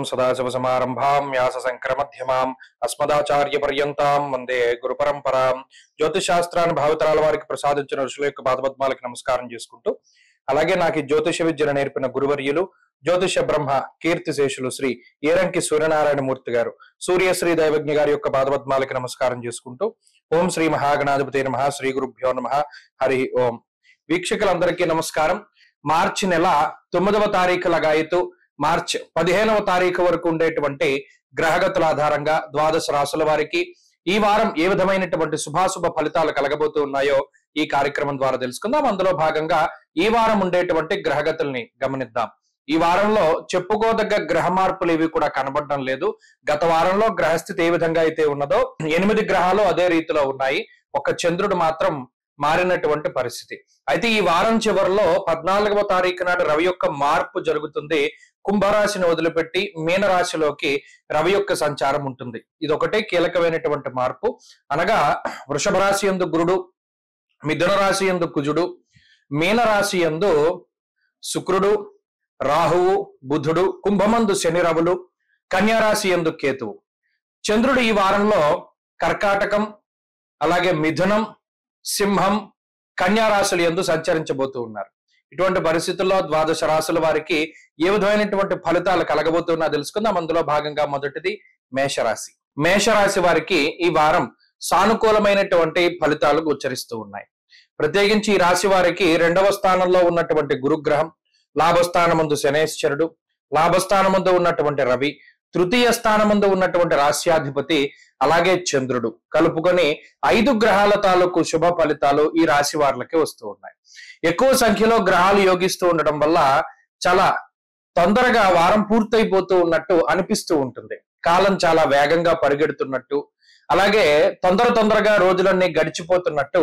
సదాశివసమారంభాం వ్యాసశంకరమధ్యమాం అస్మదాచార్యపర్యంతాం వందే గురుపరంపరాం. జ్యోతిషాస్త్రాన్ని భావితరాల వారికి ప్రసాదించిన ఋషుల యొక్క పాదపద్మాలకి నమస్కారం చేసుకుంటూ, అలాగే నాకు ఈ జ్యోతిష విద్యను నేర్పిన గురువర్యులు జ్యోతిష బ్రహ్మ కీర్తిశేషులు శ్రీ ఏరంకి సూర్యనారాయణ మూర్తి గారు, సూర్యశ్రీ దైవజ్ఞ గారి యొక్క పాదపద్మాలకి నమస్కారం చేసుకుంటూ, ఓం శ్రీ మహాగణాధిపతి నమః, శ్రీ గురుభ్యో నమః, హరి ఓం. వీక్షకులందరికీ నమస్కారం. మార్చి నెల 9వ తారీఖు లగాయతు మార్చి 15వ తారీఖు వరకు ఉండేటువంటి గ్రహగతుల ఆధారంగా ద్వాదశ రాశుల వారికి ఈ వారం ఏ విధమైనటువంటి శుభాశుభ ఫలితాలు కలగబోతూ ఉన్నాయో ఈ కార్యక్రమం ద్వారా తెలుసుకుందాం. అందులో భాగంగా ఈ వారం ఉండేటువంటి గ్రహగతుల్ని గమనిద్దాం. ఈ వారంలో చెప్పుకోదగ్గ గ్రహ మార్పులు ఏవి కూడా కనబడడం లేదు. గత వారంలో గ్రహస్థితి ఏ విధంగా అయితే ఉన్నదో 8 గ్రహాలు అదే రీతిలో ఉన్నాయి. ఒక చంద్రుడు మాత్రం మారినటువంటి పరిస్థితి. అయితే ఈ వారం చివరిలో 14వ తారీఖు నాడు రవి యొక్క మార్పు జరుగుతుంది. కుంభరాశిని వదిలిపెట్టి మీనరాశిలోకి రవి యొక్క సంచారం ఉంటుంది. ఇది ఒకటే కీలకమైనటువంటి మార్పు. అనగా వృషభ రాశి యందు గురుడు, మిథున రాశి యందు కుజుడు, మీనరాశి యందు శుక్రుడు, రాహువు, బుధుడు, కుంభమందు శని రవులు, కన్యారాశి యందు కేతువు. చంద్రుడు ఈ వారంలో కర్కాటకం, అలాగే మిథునం, సింహం, కన్యారాశులు యందు సంచరించబోతూ ఉన్నారు. ఇటువంటి పరిస్థితుల్లో ద్వాదశ రాశుల వారికి ఏ విధమైనటువంటి ఫలితాలు కలగబోతున్నా తెలుసుకుందాం. అందులో భాగంగా మొదటిది మేషరాశి. మేషరాశి వారికి ఈ వారం సానుకూలమైనటువంటి ఫలితాలు గోచరిస్తూ ఉన్నాయి. ప్రత్యేకించి ఈ రాశి వారికి 2వ స్థానంలో ఉన్నటువంటి గురుగ్రహం, లాభస్థానమందు శనేశ్వరుడు, లాభస్థానమందు ఉన్నటువంటి రవి, తృతీయ స్థానమందు ఉన్నటువంటి రాశ్యాధిపతి, అలాగే చంద్రుడు కలుపుకొని 5 గ్రహాల తాలూకు శుభ ఫలితాలు ఈ రాశి వారికి వస్తూ ఉన్నాయి. ఎక్కువ సంఖ్యలో గ్రహాలు యోగిస్తూ ఉండడం వల్ల చాలా తొందరగా వారం పూర్తయిపోతూ ఉన్నట్టు అనిపిస్తూ ఉంటుంది. కాలం చాలా వేగంగా పరిగెడుతున్నట్టు, అలాగే తొందరగా రోజులన్నీ గడిచిపోతున్నట్టు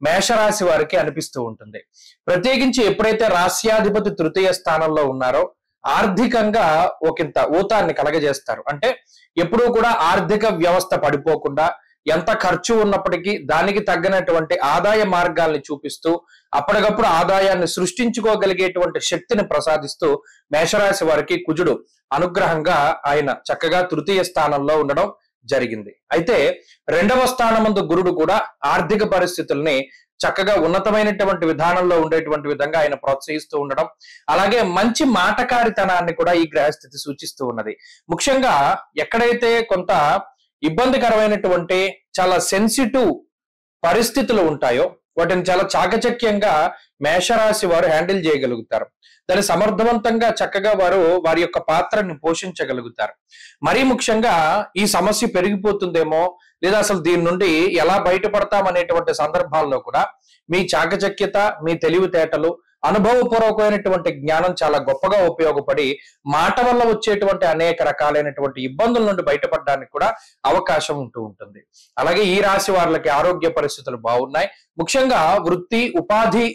మేషరాశి వారికి అనిపిస్తూ ఉంటుంది. ప్రత్యేకించి ఎప్పుడైతే రాశ్యాధిపతి తృతీయ స్థానంలో ఉన్నారో ఆర్థికంగా ఒకంత ఊతాన్ని కలగజేస్తారు. అంటే ఎప్పుడూ కూడా ఆర్థిక వ్యవస్థ పడిపోకుండా ఎంత ఖర్చు ఉన్నప్పటికీ దానికి తగ్గినటువంటి ఆదాయ మార్గాల్ని చూపిస్తూ అప్పటికప్పుడు ఆదాయాన్ని సృష్టించుకోగలిగేటువంటి శక్తిని ప్రసాదిస్తూ మేషరాశి వారికి కుజుడు అనుగ్రహంగా ఆయన చక్కగా తృతీయ స్థానంలో ఉండడం జరిగింది. అయితే 2వ స్థానమందు గురుడు కూడా ఆర్థిక పరిస్థితుల్ని చక్కగా ఉన్నతమైనటువంటి విధానంలో ఉండేటువంటి విధంగా ఆయన ప్రోత్సహిస్తూ ఉండడం, అలాగే మంచి మాటకారితనాన్ని కూడా ఈ గ్రహస్థితి సూచిస్తూ ఉన్నది. ముఖ్యంగా ఎక్కడైతే కొంత ఇబ్బందికరమైనటువంటి చాలా సెన్సిటివ్ పరిస్థితులు ఉంటాయో వాటిని చాలా చాకచక్యంగా మేషరాశి వారు హ్యాండిల్ చేయగలుగుతారు. దాన్ని సమర్థవంతంగా చక్కగా వారు వారి యొక్క పాత్రని పోషించగలుగుతారు. మరీ ముఖ్యంగా ఈ సమస్య పెరిగిపోతుందేమో, లేదా అసలు దీని నుండి ఎలా బయటపడతామనేటువంటి సందర్భాల్లో కూడా మీ చాకచక్యత, మీ తెలివితేటలు, అనుభవపూర్వకమైనటువంటి జ్ఞానం చాలా గొప్పగా ఉపయోగపడి మాట వల్ల వచ్చేటువంటి అనేక రకాలైనటువంటి ఇబ్బందుల నుండి బయటపడడానికి కూడా అవకాశం ఉంటూ ఉంటుంది. అలాగే ఈ రాశి వారికి ఆరోగ్య పరిస్థితులు బాగున్నాయి. ముఖ్యంగా వృత్తి, ఉపాధి,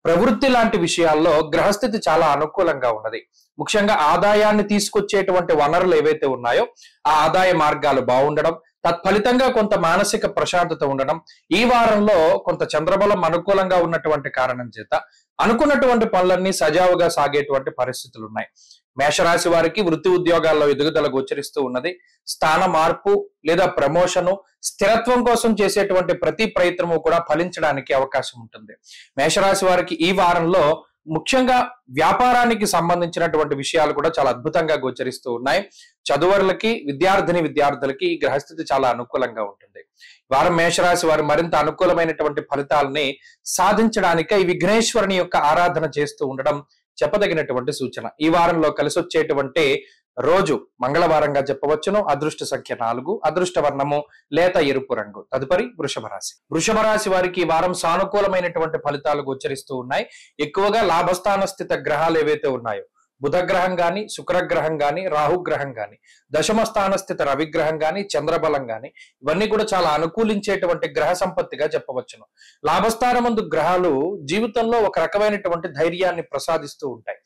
ప్రవృత్తి లాంటి విషయాల్లో గ్రహస్థితి చాలా అనుకూలంగా ఉన్నది. ముఖ్యంగా ఆదాయాన్ని తీసుకొచ్చేటువంటి వనరులు ఏవైతే ఉన్నాయో ఆ ఆదాయ మార్గాలు బాగుండడం, తత్ఫలితంగా కొంత మానసిక ప్రశాంతత ఉండడం, ఈ వారంలో కొంత చంద్రబలం అనుకూలంగా ఉన్నటువంటి కారణం చేత అనుకున్నటువంటి పనులన్నీ సజావుగా సాగేటువంటి పరిస్థితులు ఉన్నాయి. మేషరాశి వారికి వృత్తి ఉద్యోగాల్లో ఎదుగుదల గోచరిస్తూ ఉన్నది. స్థాన మార్పు లేదా ప్రమోషను, స్థిరత్వం కోసం చేసేటువంటి ప్రతి ప్రయత్నము కూడా ఫలించడానికి అవకాశం ఉంటుంది. మేషరాశి వారికి ఈ వారంలో ముఖ్యంగా వ్యాపారానికి సంబంధించినటువంటి విషయాలు కూడా చాలా అద్భుతంగా గోచరిస్తూ ఉన్నాయి. చదువులకి, విద్యార్థులకి ఈ గ్రహస్థితి చాలా అనుకూలంగా ఉంటుంది. వారం మేషరాశి వారు మరింత అనుకూలమైనటువంటి ఫలితాలని సాధించడానికి ఈ విఘ్నేశ్వరుని యొక్క ఆరాధన చేస్తూ ఉండడం చెప్పదగినటువంటి సూచన. ఈ వారంలో కలిసి వచ్చేటువంటి రోజు మంగళవారంగా చెప్పవచ్చును. అదృష్ట సంఖ్య 4, అదృష్ట వర్ణము లేత ఎరుపు రంగు. తదుపరి వృషభ రాశి. వృషభ రాశి వారికి ఈ వారం సానుకూలమైనటువంటి ఫలితాలు గోచరిస్తూ ఉన్నాయి. ఎక్కువగా లాభస్థాన స్థిత గ్రహాలు ఏవైతే ఉన్నాయో బుధగ్రహం గాని, శుక్రగ్రహం గాని, రాహుగ్రహం గాని, దశమ స్థాన స్థిత రవిగ్రహం గాని, చంద్రబలం గాని, ఇవన్నీ కూడా చాలా అనుకూలించేటువంటి గ్రహ సంపత్తిగా చెప్పవచ్చును. లాభస్థానమందు గ్రహాలు జీవితంలో ఒక రకమైనటువంటి ధైర్యాన్ని ప్రసాదిస్తూ ఉంటాయి.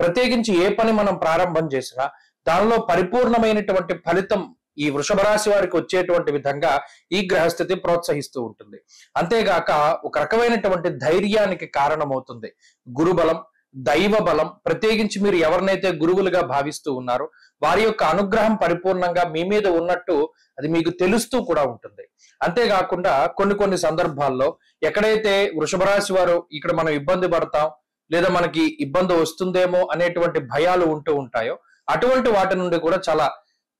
ప్రత్యేకించి ఏ పని మనం ప్రారంభం చేసినా దానిలో పరిపూర్ణమైనటువంటి ఫలితం ఈ వృషభ రాశి వారికి వచ్చేటువంటి విధంగా ఈ గ్రహస్థితి ప్రోత్సహిస్తూ ఉంటుంది. అంతేగాక ఒక రకమైనటువంటి ధైర్యానికి కారణమవుతుంది. గురుబలం, దైవ బలం, ప్రత్యేకించి మీరు ఎవరినైతే గురువులుగా భావిస్తూ ఉన్నారో వారి యొక్క అనుగ్రహం పరిపూర్ణంగా మీ మీద ఉన్నట్టు అది మీకు తెలుస్తూ కూడా ఉంటుంది. అంతేకాకుండా కొన్ని సందర్భాల్లో ఎక్కడైతే వృషభ రాశి వారు ఇక్కడ మనం ఇబ్బంది పడతాం లేదా మనకి ఇబ్బంది వస్తుందేమో అనేటువంటి భయాలు ఉంటూ ఉంటాయో అటువంటి వాటి నుండి కూడా చాలా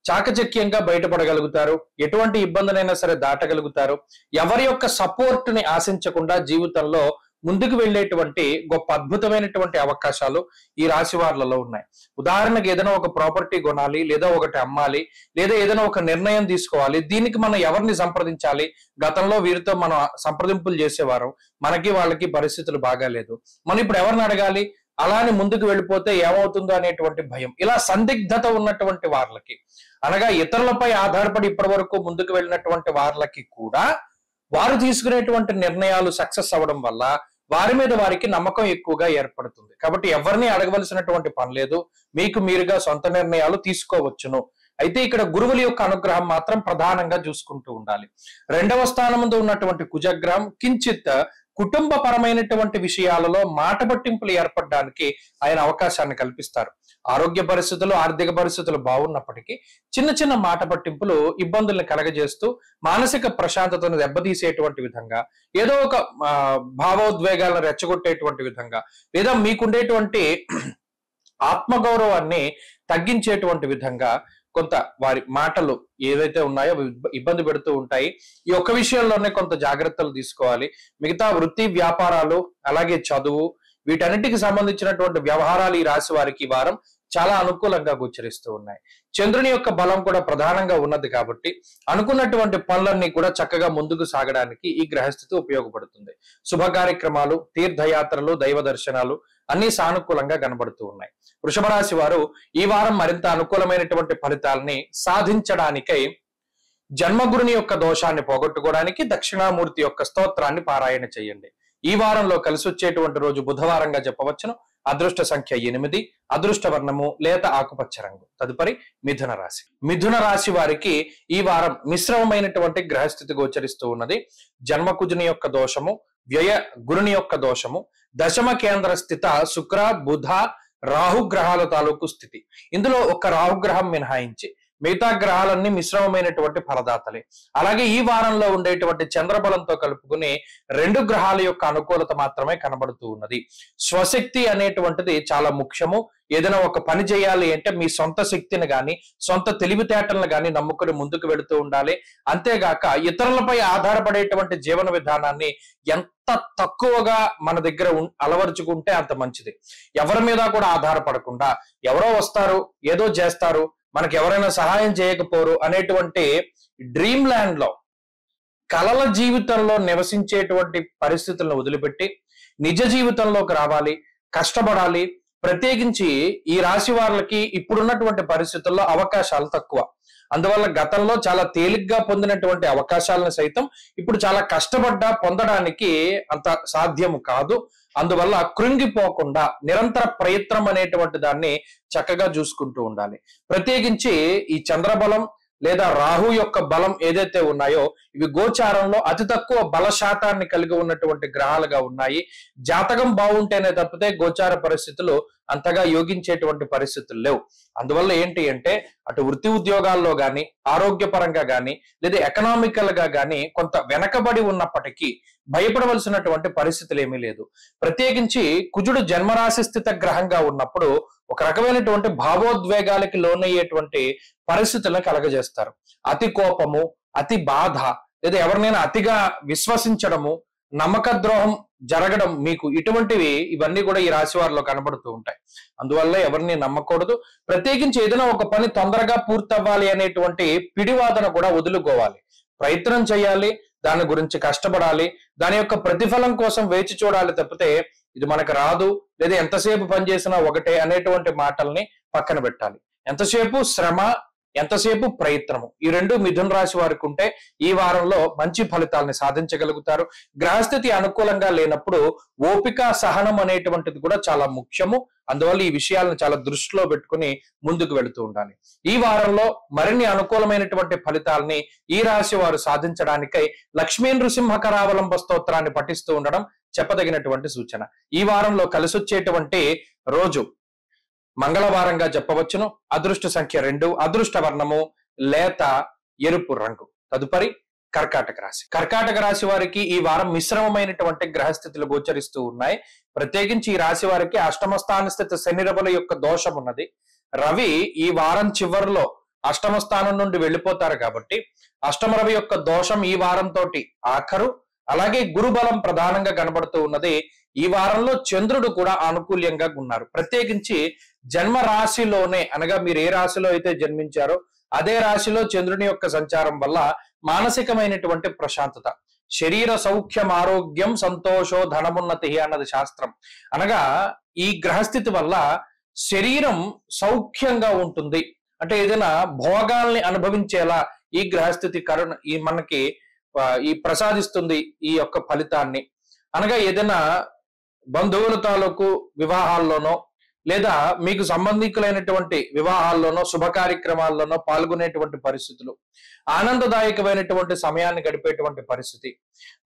చాకచక్యంగా బయటపడగలుగుతారు. ఎటువంటి ఇబ్బందినైనా సరే దాటగలుగుతారు. ఎవరి యొక్క సపోర్ట్ ని ఆశించకుండా జీవితంలో ముందుకు వెళ్ళేటువంటి గొప్ప అద్భుతమైనటువంటి అవకాశాలు ఈ రాశి వారిలో ఉన్నాయి. ఉదాహరణకు ఏదైనా ఒక ప్రాపర్టీ కొనాలి, లేదా ఒకటి అమ్మాలి, లేదా ఏదైనా ఒక నిర్ణయం తీసుకోవాలి. దీనికి మనం ఎవరిని సంప్రదించాలి? గతంలో వీరితో మనం సంప్రదింపులు చేసేవారు, మనకి వాళ్ళకి పరిస్థితులు బాగాలేదు, మనం ఇప్పుడు ఎవరిని అడగాలి? అలానే ముందుకు వెళ్ళిపోతే ఏమవుతుందో అనేటువంటి భయం. ఇలా సందిగ్ధత ఉన్నటువంటి వాళ్ళకి, అనగా ఇతరులపై ఆధారపడి ఇప్పటి వరకు ముందుకు వెళ్ళినటువంటి వాళ్ళకి కూడా వారు తీసుకునేటువంటి నిర్ణయాలు సక్సెస్ అవ్వడం వల్ల వారి మీద వారికి నమ్మకం ఎక్కువగా ఏర్పడుతుంది. కాబట్టి ఎవరిని అడగవలసినటువంటి పని లేదు, మీకు మీరుగా సొంత నిర్ణయాలు తీసుకోవచ్చును. అయితే ఇక్కడ గురువుల యొక్క అనుగ్రహం మాత్రం ప్రధానంగా చూసుకుంటూ ఉండాలి. 2వ స్థానంలో ఉన్నటువంటి కుజగ్రహం కించిత్ కుటుంబపరమైనటువంటి విషయాలలో మాట పట్టింపులు ఏర్పడడానికి ఆయన అవకాశాన్ని కల్పిస్తారు. ఆరోగ్య పరిస్థితులు, ఆర్థిక పరిస్థితులు బాగున్నప్పటికీ చిన్న మాట పట్టింపులు ఇబ్బందుల్ని కలగజేస్తూ మానసిక ప్రశాంతతను దెబ్బతీసేటువంటి విధంగా, ఏదో ఒక భావోద్వేగాలను రెచ్చగొట్టేటువంటి విధంగా, లేదా మీకుండేటువంటి ఆత్మగౌరవాన్ని తగ్గించేటువంటి విధంగా కొంత వారి మాటలు ఏవైతే ఉన్నాయో ఇబ్బంది పెడుతూ ఉంటాయి. ఈ ఒక్క విషయంలోనే కొంత జాగ్రత్తలు తీసుకోవాలి. మిగతా వృత్తి, వ్యాపారాలు, అలాగే చదువు, వీటన్నిటికి సంబంధించినటువంటి వ్యవహారాలు ఈ రాశి వారికి ఈ వారం చాలా అనుకూలంగా గోచరిస్తూ ఉన్నాయి. చంద్రుని యొక్క బలం కూడా ప్రధానంగా ఉన్నది కాబట్టి అనుకున్నటువంటి పనులన్నీ కూడా చక్కగా ముందుకు సాగడానికి ఈ గ్రహస్థితి ఉపయోగపడుతుంది. శుభ కార్యక్రమాలు, తీర్థయాత్రలు, దైవ దర్శనాలు అన్ని సానుకూలంగా కనబడుతూ ఉన్నాయి. వృషభ రాశి వారు ఈ వారం మరింత అనుకూలమైనటువంటి ఫలితాలని సాధించడానికై జన్మగురుని యొక్క దోషాన్ని పోగొట్టుకోవడానికి దక్షిణామూర్తి యొక్క స్తోత్రాన్ని పారాయణ చేయండి. ఈ వారంలో కలిసి వచ్చేటువంటి రోజు బుధవారంగా చెప్పవచ్చును. అదృష్ట సంఖ్య 8, అదృష్ట వర్ణము లేత ఆకుపచ్చ రంగు. తదుపరి మిథున రాశి. మిథున రాశి వారికి ఈ వారం మిశ్రమమైనటువంటి గ్రహస్థితి గోచరిస్తూ ఉన్నది. జన్మకుజుని యొక్క దోషము, వ్యయ గురుని యొక్క దోషము, దశమ కేంద్ర స్థిత శుక్ర, బుధ, రాహుగ్రహాల తాలూకు స్థితి. ఇందులో ఒక రాహుగ్రహం మినహాయించి మిగతా గ్రహాలన్నీ మిశ్రమమైనటువంటి ఫలదాతలే. అలాగే ఈ వారంలో ఉండేటువంటి చంద్రబలంతో కలుపుకుని 2 గ్రహాల యొక్క అనుకూలత మాత్రమే కనబడుతూ ఉన్నది. స్వశక్తి అనేటువంటిది చాలా ముఖ్యము. ఏదైనా ఒక పని చేయాలి అంటే మీ సొంత శక్తిని గాని, సొంత తెలివితేటలను గాని నమ్ముకుని ముందుకు వెళుతూ ఉండాలి. అంతేగాక ఇతరులపై ఆధారపడేటువంటి జీవన విధానాన్ని ఎంత తక్కువగా మన దగ్గర అలవరుచుకుంటే అంత మంచిది. ఎవరి మీద కూడా ఆధారపడకుండా ఎవరో వస్తారు, ఏదో చేస్తారు, మనకి ఎవరైనా సహాయం చేయకపోరు అనేటువంటి డ్రీమ్ ల్యాండ్ లో, కలల జీవితంలో నివసించేటువంటి పరిస్థితులను వదిలిపెట్టి నిజ జీవితంలోకి రావాలి, కష్టపడాలి. ప్రత్యేకించి ఈ రాశి వారికి ఇప్పుడున్నటువంటి పరిస్థితుల్లో అవకాశాలు తక్కువ. అందువల్ల గతంలో చాలా తేలిగ్గా పొందినటువంటి అవకాశాలను సైతం ఇప్పుడు చాలా కష్టపడ్డా పొందడానికి అంత సాధ్యము కాదు. అందువల్ల కృంగిపోకుండా నిరంతర ప్రయత్నం అనేటువంటి దాన్ని చక్కగా చూసుకుంటూ ఉండాలి. ప్రత్యేకించి ఈ చంద్రబలం లేదా రాహు యొక్క బలం ఏదైతే ఉన్నాయో ఇవి గోచారంలో అతి తక్కువ బల శాతాన్ని కలిగి ఉన్నటువంటి గ్రహాలుగా ఉన్నాయి. జాతకం బాగుంటేనే తప్పితే గోచార పరిస్థితులు అంతగా యోగించేటువంటి పరిస్థితులు లేవు. అందువల్ల ఏంటి అంటే అటు వృత్తి ఉద్యోగాల్లో గాని, ఆరోగ్యపరంగా గాని, లేదా ఎకనామికల్ గా గాని కొంత వెనకబడి ఉన్నప్పటికీ భయపడవలసినటువంటి పరిస్థితులు ఏమీ లేదు. ప్రత్యేకించి కుజుడు జన్మరాశి స్థిత గ్రహంగా ఉన్నప్పుడు ఒక రకమైనటువంటి భావోద్వేగాలకి లోనయ్యేటువంటి పరిస్థితులను కలగజేస్తారు. అతి కోపము, అతి బాధ, లేదా ఎవరినైనా అతిగా విశ్వసించడము, నమ్మక ద్రోహం జరగడం, మీకు ఇటువంటివి ఇవన్నీ కూడా ఈ రాశి వారిలో కనబడుతూ ఉంటాయి. అందువల్ల ఎవరిని నమ్మకూడదు. ప్రత్యేకించి ఏదైనా ఒక పని తొందరగా పూర్తవ్వాలి అనేటువంటి పిడివాదన కూడా వదులుకోవాలి. ప్రయత్నం చేయాలి, దాని గురించి కష్టపడాలి, దాని యొక్క ప్రతిఫలం కోసం వేచి చూడాలి తప్పితే ఇది మనకు రాదు, లేదా ఎంతసేపు పనిచేసినా ఒకటే అనేటువంటి మాటల్ని పక్కన పెట్టాలి. ఎంతసేపు శ్రమ, ఎంతసేపు ప్రయత్నము, ఈ 2 మిథున రాశి వారికి ఉంటే ఈ వారంలో మంచి ఫలితాలని సాధించగలుగుతారు. గ్రహస్థితి అనుకూలంగా లేనప్పుడు ఓపిక, సహనం అనేటువంటిది కూడా చాలా ముఖ్యము. అందువల్ల ఈ విషయాలను చాలా దృష్టిలో పెట్టుకుని ముందుకు వెళుతూ ఉండాలి. ఈ వారంలో మరిన్ని అనుకూలమైనటువంటి ఫలితాలని ఈ రాశి వారు సాధించడానికై లక్ష్మీ నృసింహ కరావలంబ స్తోత్రాన్ని పఠిస్తూ ఉండడం చెప్పదగినటువంటి సూచన. ఈ వారంలో కలిసొచ్చేటువంటి రోజు మంగళవారంగా చెప్పవచ్చును. అదృష్ట సంఖ్య 2, అదృష్ట వర్ణము లేత ఎరుపు రంగు. తదుపరి కర్కాటక రాశి. కర్కాటక రాశి వారికి ఈ వారం మిశ్రమమైనటువంటి గ్రహస్థితులు గోచరిస్తూ ఉన్నాయి. ప్రత్యేకించి ఈ రాశి వారికి అష్టమ స్థాన స్థితి శని రవుల యొక్క దోషం ఉన్నది. రవి ఈ వారం చివరిలో అష్టమ స్థానం నుండి వెళ్ళిపోతారు కాబట్టి అష్టమ రవి యొక్క దోషం ఈ వారం తోటి ఆఖరు. అలాగే గురుబలం ప్రధానంగా కనబడుతూ ఉన్నది. ఈ వారంలో చంద్రుడు కూడా ఆనుకూల్యంగా ఉన్నారు. ప్రత్యేకించి జన్మ రాశిలోనే అనగా మీరు ఏ రాశిలో అయితే జన్మించారో అదే రాశిలో చంద్రుని యొక్క సంచారం వల్ల మానసికమైనటువంటి ప్రశాంతత, శరీర సౌఖ్యం, ఆరోగ్యం, సంతోషో ధనమున్నతి అన్నది శాస్త్రం. అనగా ఈ గ్రహస్థితి వల్ల శరీరం సౌఖ్యంగా ఉంటుంది. అంటే ఏదైనా భోగాల్ని అనుభవించేలా ఈ గ్రహస్థితి మనకి ఈ ప్రసాదిస్తుంది ఈ యొక్క ఫలితాన్ని. అనగా ఏదైనా బంధువుల తాలూకు వివాహాల్లోనో లేదా మీకు సంబంధికులైనటువంటి వివాహాల్లోనో శుభ కార్యక్రమాల్లోనో పాల్గొనేటువంటి పరిస్థితులు, ఆనందదాయకమైనటువంటి సమయాన్ని గడిపేటువంటి పరిస్థితి,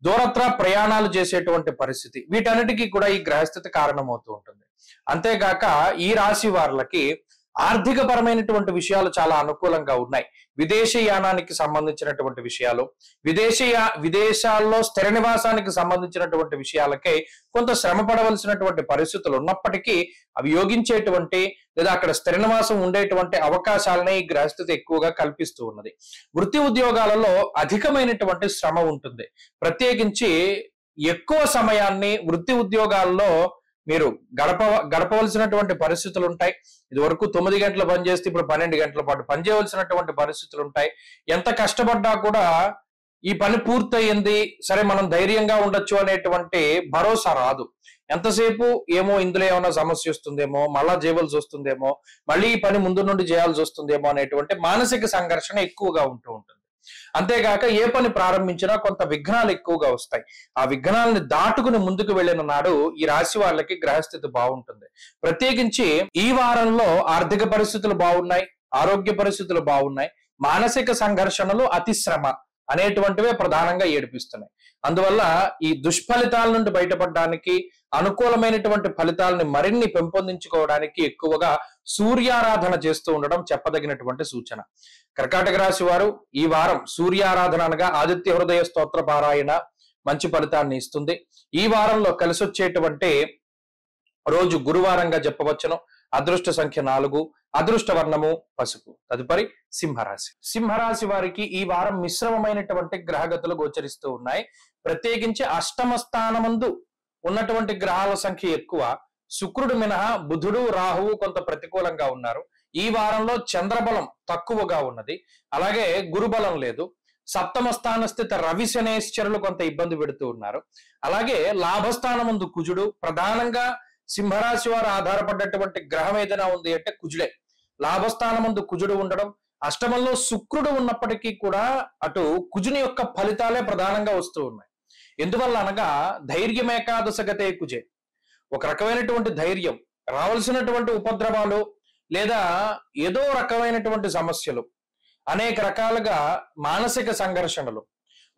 దూరత్ర ప్రయాణాలు చేసేటువంటి పరిస్థితి, వీటన్నిటికీ కూడా ఈ గ్రహస్థితి కారణమవుతూ ఉంటుంది. అంతేగాక ఈ రాశి వారికి ఆర్థిక పరమైనటువంటి విషయాలు చాలా అనుకూలంగా ఉన్నాయి. విదేశీయానానికి సంబంధించినటువంటి విషయాలు, విదేశాల్లో స్థిర నివాసానికి సంబంధించినటువంటి విషయాలకే కొంత శ్రమ పడవలసినటువంటి పరిస్థితులు ఉన్నప్పటికీ అవి యోగించేటువంటి లేదా అక్కడ స్థిర నివాసం ఉండేటువంటి అవకాశాలనే ఈ గ్రహస్థితి ఎక్కువగా కల్పిస్తూ ఉన్నది. వృత్తి ఉద్యోగాలలో అధికమైనటువంటి శ్రమ ఉంటుంది. ప్రత్యేకించి ఎక్కువ సమయాన్ని వృత్తి ఉద్యోగాల్లో మీరు గడపవలసినటువంటి పరిస్థితులు ఉంటాయి. ఇది వరకు 9 గంటలు పనిచేస్తే ఇప్పుడు 12 గంటల పాటు పనిచేయవలసినటువంటి పరిస్థితులు ఉంటాయి. ఎంత కష్టపడ్డా కూడా ఈ పని పూర్తయింది, సరే మనం ధైర్యంగా ఉండొచ్చు అనేటువంటి భరోసా రాదు. ఎంతసేపు ఏమో ఇందులో ఏమైనా సమస్య వస్తుందేమో, మళ్ళా చేయవలసి వస్తుందేమో, మళ్ళీ ఈ పని ముందు నుండి చేయాల్సి వస్తుందేమో అనేటువంటి మానసిక సంఘర్షణ ఎక్కువగా ఉంటూ ఉంటుంది. అంతేగాక ఏ పని ప్రారంభించినా కొంత విఘ్నాలు ఎక్కువగా వస్తాయి. ఆ విఘ్నాలని దాటుకుని ముందుకు వెళ్ళిన నాడు ఈ రాశి వాళ్ళకి గ్రహస్థితి బాగుంటుంది. ప్రత్యేకించి ఈ వారంలో ఆర్థిక పరిస్థితులు బాగున్నాయి, ఆరోగ్య పరిస్థితులు బాగున్నాయి. మానసిక సంఘర్షణలు, అతిశ్రమ అనేటువంటివే ప్రధానంగా ఏడిపిస్తున్నాయి. అందువల్ల ఈ దుష్ఫలితాల నుండి బయటపడడానికి, అనుకూలమైనటువంటి ఫలితాలని మరిన్ని పెంపొందించుకోవడానికి ఎక్కువగా సూర్యారాధన చేస్తూ ఉండడం చెప్పదగినటువంటి సూచన. కర్కాటక రాశి వారు ఈ వారం సూర్యారాధన అనగా ఆదిత్య హృదయ స్తోత్ర పారాయణ మంచి ఫలితాన్ని ఇస్తుంది. ఈ వారంలో కలిసొచ్చేటువంటి రోజు గురువారంగా చెప్పవచ్చును. అదృష్ట సంఖ్య 4, అదృష్ట వర్ణము పసుపు. తదుపరి సింహరాశి. సింహరాశి వారికి ఈ వారం మిశ్రమమైనటువంటి గ్రహగతులు గోచరిస్తూ ఉన్నాయి. ప్రత్యేకించి అష్టమ స్థానమందు ఉన్నటువంటి గ్రహాల సంఖ్య ఎక్కువ. శుక్రుడు మినహా బుధుడు, రాహువు కొంత ప్రతికూలంగా ఉన్నారు. ఈ వారంలో చంద్రబలం తక్కువగా ఉన్నది. అలాగే గురుబలం లేదు. సప్తమ స్థాన స్థిత రవి శనేశ్వరులు కొంత ఇబ్బంది పెడుతూ ఉన్నారు. అలాగే లాభస్థానమందు కుజుడు. ప్రధానంగా సింహరాశి వారు ఆధారపడ్డటువంటి గ్రహం ఏదైనా ఉంది అంటే కుజుడే. లాభస్థానమందు కుజుడు ఉండడం, అష్టమంలో శుక్రుడు ఉన్నప్పటికీ కూడా అటు కుజుని యొక్క ఫలితాలే ప్రధానంగా వస్తూ ఉన్నాయి. ఎందువల్ల అనగా ధైర్యమేకాదశగతే కుజే. ఒక రకమైనటువంటి ధైర్యం, రావాల్సినటువంటి ఉపద్రవాలు లేదా ఏదో రకమైనటువంటి సమస్యలు, అనేక రకాలుగా మానసిక సంఘర్షణలు,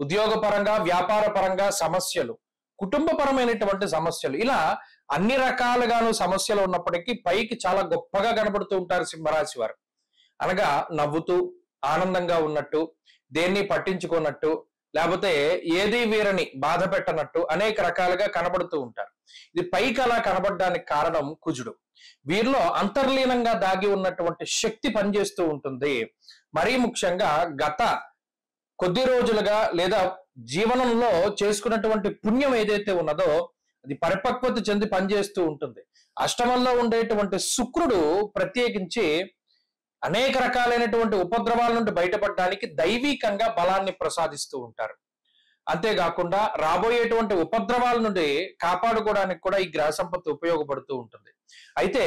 ఉద్యోగపరంగా వ్యాపార పరంగా సమస్యలు, కుటుంబపరమైనటువంటి సమస్యలు, ఇలా అన్ని రకాలుగాను సమస్యలు ఉన్నప్పటికీ పైకి చాలా గొప్పగా కనబడుతూ ఉంటారు సింహరాశి వారు. అనగా నవ్వుతూ ఆనందంగా ఉన్నట్టు, దేన్ని పట్టించుకున్నట్టు, లేకపోతే ఏది వీరని బాధ పెట్టనట్టు అనేక రకాలుగా కనబడుతూ ఉంటారు. ఇది పైకి అలా కనబడడానికి కారణం కుజుడు. వీరిలో అంతర్లీనంగా దాగి ఉన్నటువంటి శక్తి పనిచేస్తూ ఉంటుంది. మరీ ముఖ్యంగా గత కొద్ది రోజులుగా లేదా జీవనంలో చేసుకున్నటువంటి పుణ్యం ఏదైతే ఉన్నదో అది పరిపక్వత చెంది పనిచేస్తూ ఉంటుంది. అష్టమంలో ఉండేటువంటి శుక్రుడు ప్రత్యేకించి అనేక రకాలైనటువంటి ఉపద్రవాల నుండి బయటపడడానికి దైవికంగా బలాన్ని ప్రసాదిస్తూ ఉంటారు. అంతేకాకుండా రాబోయేటువంటి ఉపద్రవాల నుండి కాపాడుకోవడానికి కూడా ఈ గ్రహ సంపత్తి ఉపయోగపడుతూ ఉంటుంది. అయితే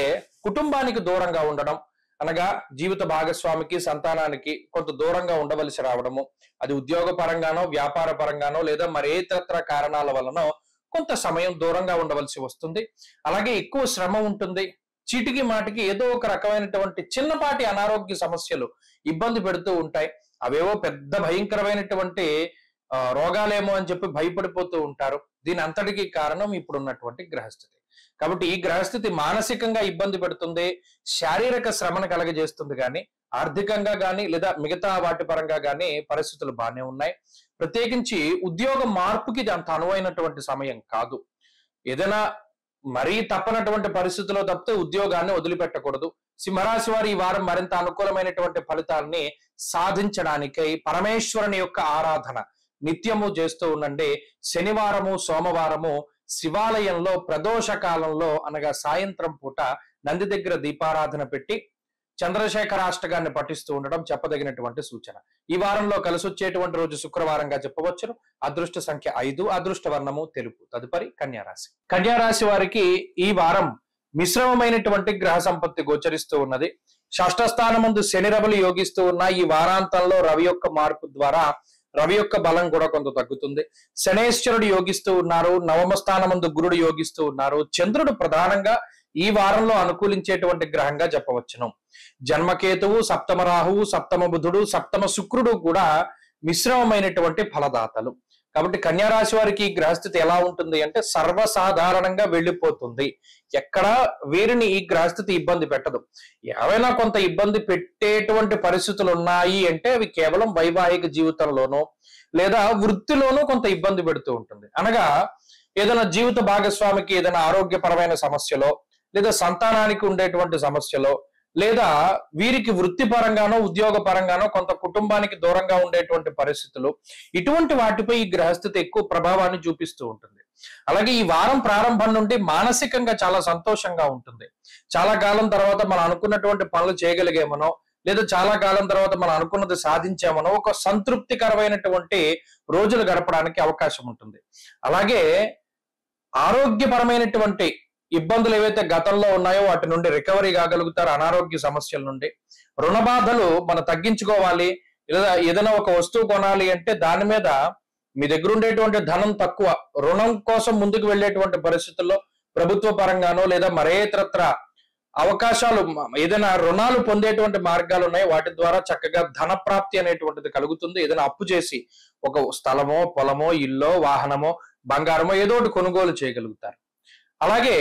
కుటుంబానికి దూరంగా ఉండడం అనగా జీవిత భాగస్వామికి, సంతానానికి కొంత దూరంగా ఉండవలసి రావడము, అది ఉద్యోగ పరంగానో వ్యాపార పరంగానో లేదా మరేతర కారణాల వలనో కొంత సమయం దూరంగా ఉండవలసి వస్తుంది. అలాగే ఎక్కువ శ్రమ ఉంటుంది. చీటికి మాటికి ఏదో ఒక రకమైనటువంటి చిన్నపాటి అనారోగ్య సమస్యలు ఇబ్బంది పెడుతూ ఉంటాయి. అవేవో పెద్ద భయంకరమైనటువంటి రోగాలేమో అని చెప్పి భయపడిపోతూ ఉంటారు. దీని అంతటికీ కారణం ఇప్పుడున్నటువంటి గ్రహస్థితి. కాబట్టి ఈ గ్రహస్థితి మానసికంగా ఇబ్బంది పెడుతుంది, శారీరక శ్రమను కలగజేస్తుంది, కానీ ఆర్థికంగా కానీ లేదా మిగతా వాటి పరంగా కానీ పరిస్థితులు బాగానే ఉన్నాయి. ప్రత్యేకించి ఉద్యోగ మార్పుకి ఇది అంత అనువైనటువంటి సమయం కాదు. ఏదైనా మరీ తప్పనటువంటి పరిస్థితుల్లో తప్పితే ఉద్యోగాన్ని వదిలిపెట్టకూడదు. సింహరాశి వారు ఈ వారం మరింత అనుకూలమైనటువంటి ఫలితాలని సాధించడానికై పరమేశ్వరుని యొక్క ఆరాధన నిత్యము చేస్తూ ఉండండి. శనివారము సోమవారము శివాలయంలో ప్రదోష కాలంలో అనగా సాయంత్రం పూట నంది దగ్గర దీపారాధన పెట్టి చంద్రశేఖరాష్టకాన్ని పఠిస్తూ ఉండడం చెప్పదగినటువంటి సూచన. ఈ వారంలో కలిసి వచ్చేటువంటి రోజు శుక్రవారంగా చెప్పవచ్చును. అదృష్ట సంఖ్య 5, అదృష్ట వర్ణము తెలుపు. తదుపరి కన్యారాశి. కన్యారాశి వారికి ఈ వారం మిశ్రమమైనటువంటి గ్రహ సంపత్తి గోచరిస్తూ ఉన్నది. షష్ఠ స్థానమందు శని రవులు యోగిస్తూ ఉన్న ఈ వారాంతంలో రవి యొక్క మార్పు ద్వారా రవి యొక్క బలం కూడా కొంత తగ్గుతుంది. శనేశ్వరుడు యోగిస్తూ ఉన్నారు, నవమ స్థానమందు గురుడు యోగిస్తూ ఉన్నారు. చంద్రుడు ప్రధానంగా ఈ వారంలో అనుకూలించేటువంటి గ్రహంగా చెప్పవచ్చును. జన్మకేతువు, సప్తమ రాహువు, సప్తమ బుధుడు, సప్తమ శుక్రుడు కూడా మిశ్రమమైనటువంటి ఫలదాతలు. కాబట్టి కన్యారాశి వారికి ఈ గ్రహస్థితి ఎలా ఉంటుంది అంటే సర్వసాధారణంగా వెళ్ళిపోతుంది. ఎక్కడ వీరిని ఈ గ్రహస్థితి ఇబ్బంది పెట్టదు. ఏవైనా కొంత ఇబ్బంది పెట్టేటువంటి పరిస్థితులు ఉన్నాయి అంటే అవి కేవలం వైవాహిక జీవితంలోనో లేదా వృత్తిలోనూ కొంత ఇబ్బంది పెడుతూ ఉంటుంది. అనగా ఏదైనా జీవిత భాగస్వామికి ఏదైనా ఆరోగ్యపరమైన సమస్యలో లేదా సంతానానికి ఉండేటువంటి సమస్యలో లేదా వీరికి వృత్తిపరంగానో ఉద్యోగ పరంగానో కొంత కుటుంబానికి దూరంగా ఉండేటువంటి పరిస్థితులు, ఇటువంటి వాటిపై ఈ గ్రహస్థితి ఎక్కువ ప్రభావాన్ని చూపిస్తూ ఉంటుంది. అలాగే ఈ వారం ప్రారంభం నుండి మానసికంగా చాలా సంతోషంగా ఉంటుంది. చాలా కాలం తర్వాత మనం అనుకున్నటువంటి పనులు చేయగలిగేమనో లేదా చాలా కాలం తర్వాత మనం అనుకున్నది సాధించామనో ఒక సంతృప్తికరమైనటువంటి రోజులు గడపడానికి అవకాశం ఉంటుంది. అలాగే ఆరోగ్యపరమైనటువంటి ఇబ్బందులు ఏవైతే గతంలో ఉన్నాయో వాటి నుండి రికవరీ కాగలుగుతారు. అనారోగ్య సమస్యల నుండి రుణ బాధలు మనం తగ్గించుకోవాలి, లేదా ఏదైనా ఒక వస్తువు కొనాలి అంటే దాని మీద మీ దగ్గర ఉండేటువంటి ధనం తక్కువ, రుణం కోసం ముందుకు వెళ్ళేటువంటి పరిస్థితుల్లో ప్రభుత్వ పరంగానో లేదా మరేతరత్ర అవకాశాలు ఏదైనా రుణాలు పొందేటువంటి మార్గాలు ఉన్నాయి. వాటి ద్వారా చక్కగా ధన ప్రాప్తి అనేటువంటిది కలుగుతుంది. ఏదైనా అప్పు చేసి ఒక స్థలమో పొలమో ఇల్లో వాహనమో బంగారమో ఏదో ఒకటి కొనుగోలు చేయగలుగుతారు. అలాగే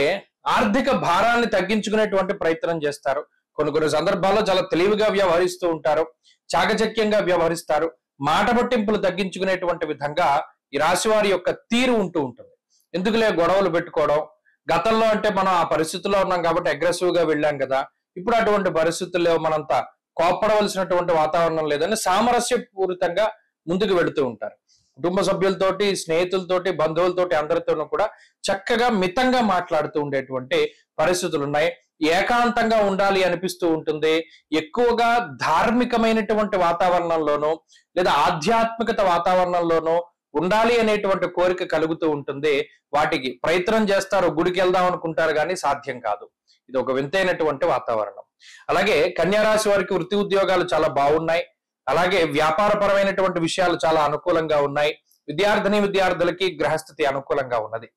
ఆర్థిక భారాన్ని తగ్గించుకునేటువంటి ప్రయత్నం చేస్తారు. కొన్ని సందర్భాల్లో చాలా తెలివిగా వ్యవహరిస్తూ ఉంటారు, చాకచక్యంగా వ్యవహరిస్తారు. మాట పట్టింపులు తగ్గించుకునేటువంటి విధంగా ఈ రాశి వారి యొక్క తీరు ఉంటూ ఉంటుంది. ఎందుకులే గొడవలు పెట్టుకోవడం, గతంలో అంటే మనం ఆ పరిస్థితుల్లో ఉన్నాం కాబట్టి అగ్రెసివ్ గా వెళ్ళాం కదా, ఇప్పుడు అటువంటి పరిస్థితుల్లో మనంతా కోప్పడవలసినటువంటి వాతావరణం లేదని సామరస్యపూరితంగా ముందుకు వెళుతూ ఉంటారు. కుటుంబ సభ్యులతోటి, స్నేహితులతోటి, బంధువులతోటి అందరితోనూ కూడా చక్కగా మితంగా మాట్లాడుతూ ఉండేటువంటి పరిస్థితులు ఉన్నాయి. ఏకాంతంగా ఉండాలి అనిపిస్తూ ఉంటుంది. ఎక్కువగా ధార్మికమైనటువంటి వాతావరణంలోనూ లేదా ఆధ్యాత్మికత వాతావరణంలోనూ ఉండాలి అనేటువంటి కోరిక కలుగుతూ ఉంటుంది. వాటికి ప్రయత్నం చేస్తారు, గుడికి వెళ్దాం అనుకుంటారు, కానీ సాధ్యం కాదు. ఇది ఒక వింతైనటువంటి వాతావరణం. అలాగే కన్యారాశి వారికి వృత్తి ఉద్యోగాలు చాలా బాగున్నాయి. అలాగే వ్యాపారపరమైనటువంటి విషయాలు చాలా అనుకూలంగా ఉన్నాయి. విద్యార్థులకి గ్రహస్థితి అనుకూలంగా ఉన్నది.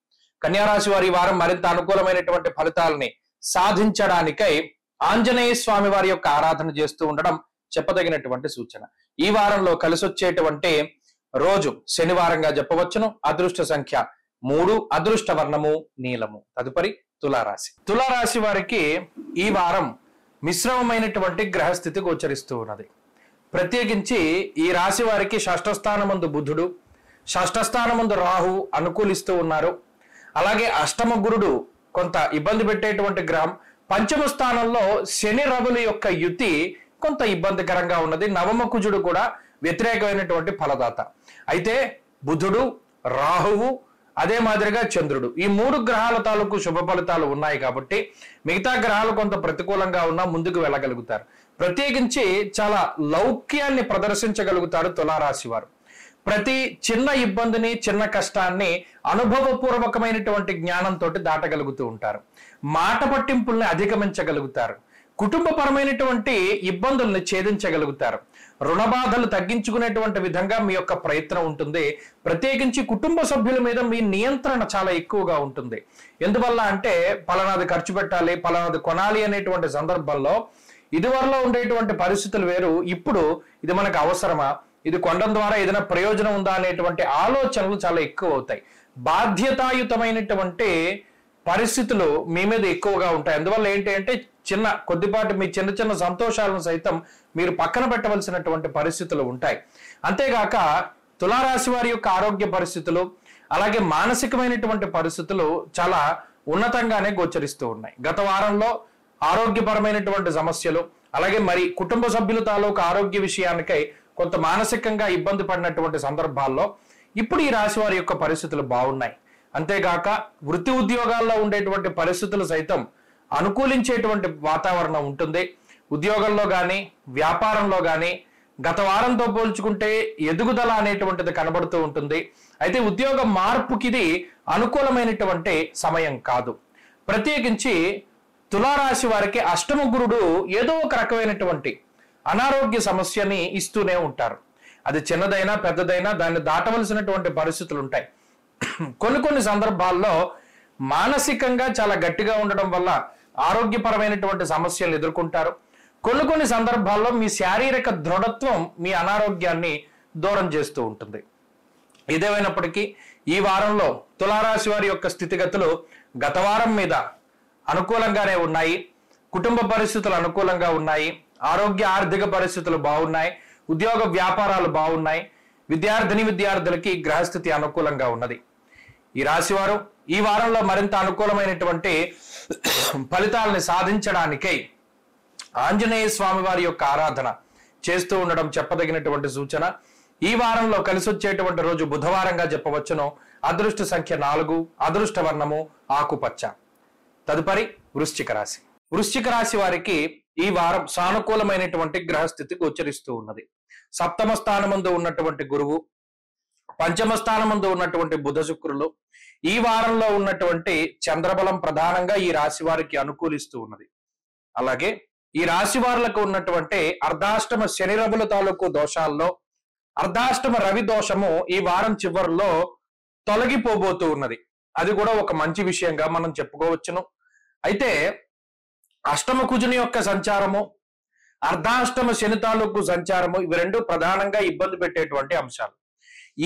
కన్యారాశి వారి వారం మరింత అనుకూలమైనటువంటి ఫలితాలని సాధించడానికై ఆంజనేయ స్వామి వారి యొక్క ఆరాధన చేస్తూ ఉండడం చెప్పదగినటువంటి సూచన. ఈ వారంలో కలిసొచ్చేటువంటి రోజు శనివారంగా చెప్పవచ్చును. అదృష్ట సంఖ్య 3, అదృష్ట వర్ణము నీలము. తదుపరి తులారాశి. తులారాశి వారికి ఈ వారం మిశ్రమమైనటువంటి గ్రహస్థితి గోచరిస్తూ ఉన్నది. ప్రత్యేకించి ఈ రాశి వారికి షష్ఠ స్థానమందు బుధుడు, షష్ఠ స్థానమందు రాహు అనుకూలిస్తూ ఉన్నారు. అలాగే అష్టమ గురుడు కొంత ఇబ్బంది పెట్టేటువంటి గ్రహం. పంచమ స్థానంలో శని రవుల యొక్క యుతి కొంత ఇబ్బందికరంగా ఉన్నది. నవమ కుజుడు కూడా వ్యతిరేకమైనటువంటి ఫలదాత. అయితే బుధుడు, రాహువు, అదే మాదిరిగా చంద్రుడు, ఈ 3 గ్రహాల తాలూకు శుభ ఫలితాలు ఉన్నాయి కాబట్టి మిగతా గ్రహాలు కొంత ప్రతికూలంగా ఉన్నా ముందుకు వెళ్ళగలుగుతారు. ప్రత్యేకించి చాలా లౌక్యాన్ని ప్రదర్శించగలుగుతారు తులారాశి వారు. ప్రతి చిన్న ఇబ్బందిని, చిన్న కష్టాన్ని అనుభవపూర్వకమైనటువంటి జ్ఞానంతో దాటగలుగుతూ ఉంటారు. మాట పట్టింపుల్ని అధిగమించగలుగుతారు. కుటుంబపరమైనటువంటి ఇబ్బందుల్ని ఛేదించగలుగుతారు. రుణ బాధలు తగ్గించుకునేటువంటి విధంగా మీ యొక్క ప్రయత్నం ఉంటుంది. ప్రత్యేకించి కుటుంబ సభ్యుల మీద మీ నియంత్రణ చాలా ఎక్కువగా ఉంటుంది. ఎందువల్ల అంటే పలానాది ఖర్చు పెట్టాలి, పలానాది కొనాలి అనేటువంటి సందర్భంలో ఇదివరలో ఉండేటువంటి పరిస్థితులు వేరు. ఇప్పుడు ఇది మనకు అవసరమా, ఇది కొనడం ద్వారా ఏదైనా ప్రయోజనం ఉందా అనేటువంటి ఆలోచనలు చాలా ఎక్కువ అవుతాయి. బాధ్యతాయుతమైనటువంటి పరిస్థితులు మీ మీద ఎక్కువగా ఉంటాయి. అందువల్ల ఏంటి అంటే కొద్దిపాటి మీ చిన్న చిన్న సంతోషాలను సైతం మీరు పక్కన పెట్టవలసినటువంటి పరిస్థితులు ఉంటాయి. అంతేగాక తులారాశి వారి యొక్క ఆరోగ్య పరిస్థితులు అలాగే మానసికమైనటువంటి పరిస్థితులు చాలా ఉన్నతంగానే గోచరిస్తూ ఉన్నాయి. గత వారంలో ఆరోగ్యపరమైనటువంటి సమస్యలు అలాగే మరి కుటుంబ సభ్యుల తాలూకు ఆరోగ్య విషయానికై కొంత మానసికంగా ఇబ్బంది పడినటువంటి సందర్భాల్లో ఇప్పుడు ఈ రాశి వారి యొక్క పరిస్థితులు బాగున్నాయి. అంతేగాక వృత్తి ఉద్యోగాల్లో ఉండేటువంటి పరిస్థితులు సైతం అనుకూలించేటువంటి వాతావరణం ఉంటుంది. ఉద్యోగంలో కానీ వ్యాపారంలో కానీ గత వారంతో పోల్చుకుంటే ఎదుగుదల అనేటువంటిది కనబడుతూ ఉంటుంది. అయితే ఉద్యోగ మార్పుకి ఇది అనుకూలమైనటువంటి సమయం కాదు. ప్రత్యేకించి తులారాశి వారికి అష్టమ గురుడు ఏదో ఒక రకమైనటువంటి అనారోగ్య సమస్యని ఇస్తూనే ఉంటారు. అది చిన్నదైనా పెద్దదైనా దాన్ని దాటవలసినటువంటి పరిస్థితులు ఉంటాయి. కొన్ని సందర్భాల్లో మానసికంగా చాలా గట్టిగా ఉండడం వల్ల ఆరోగ్యపరమైనటువంటి సమస్యలు ఎదుర్కొంటారు. కొన్ని సందర్భాల్లో మీ శారీరక దృఢత్వం మీ అనారోగ్యాన్ని దూరం చేస్తూ ఉంటుంది. ఇదేమైనప్పటికీ ఈ వారంలో తులారాశి వారి యొక్క స్థితిగతులు గత వారం మీద అనుకూలంగానే ఉన్నాయి. కుటుంబ పరిస్థితులు అనుకూలంగా ఉన్నాయి. ఆరోగ్య ఆర్థిక పరిస్థితులు బాగున్నాయి. ఉద్యోగ వ్యాపారాలు బాగున్నాయి. విద్యార్థులకి గ్రహస్థితి అనుకూలంగా ఉన్నది. ఈ రాశివారు ఈ వారంలో మరింత అనుకూలమైనటువంటి ఫలితాలని సాధించడానికై ఆంజనేయ స్వామి వారి యొక్క ఆరాధన చేస్తూ ఉండడం చెప్పదగినటువంటి సూచన. ఈ వారంలో కలిసి వచ్చేటువంటి రోజు బుధవారంగా చెప్పవచ్చును. అదృష్ట సంఖ్య 4, అదృష్ట వర్ణము ఆకుపచ్చ. తదుపరి వృశ్చిక రాశి. వృశ్చిక రాశి వారికి ఈ వారం సానుకూలమైనటువంటి గ్రహస్థితి గోచరిస్తూ ఉన్నది. సప్తమ స్థానమందు ఉన్నటువంటి గురువు, పంచమ స్థానమందు ఉన్నటువంటి బుధ శుక్రులు, ఈ వారంలో ఉన్నటువంటి చంద్రబలం ప్రధానంగా ఈ రాశి వారికి అనుకూలిస్తూ ఉన్నది. అలాగే ఈ రాశి వారులకు ఉన్నటువంటి అర్ధాష్టమ శని రవుల తాలూకు దోషాల్లో అర్ధాష్టమ రవి దోషము ఈ వారం చివరిలో తొలగిపోబోతూ ఉన్నది. అది కూడా ఒక మంచి విషయంగా మనం చెప్పుకోవచ్చును. అయితే అష్టమ కుజుని యొక్క సంచారము, అర్ధాష్టమ శని తాలూకు సంచారము, ఇవి రెండు ప్రధానంగా ఇబ్బంది పెట్టేటువంటి అంశాలు.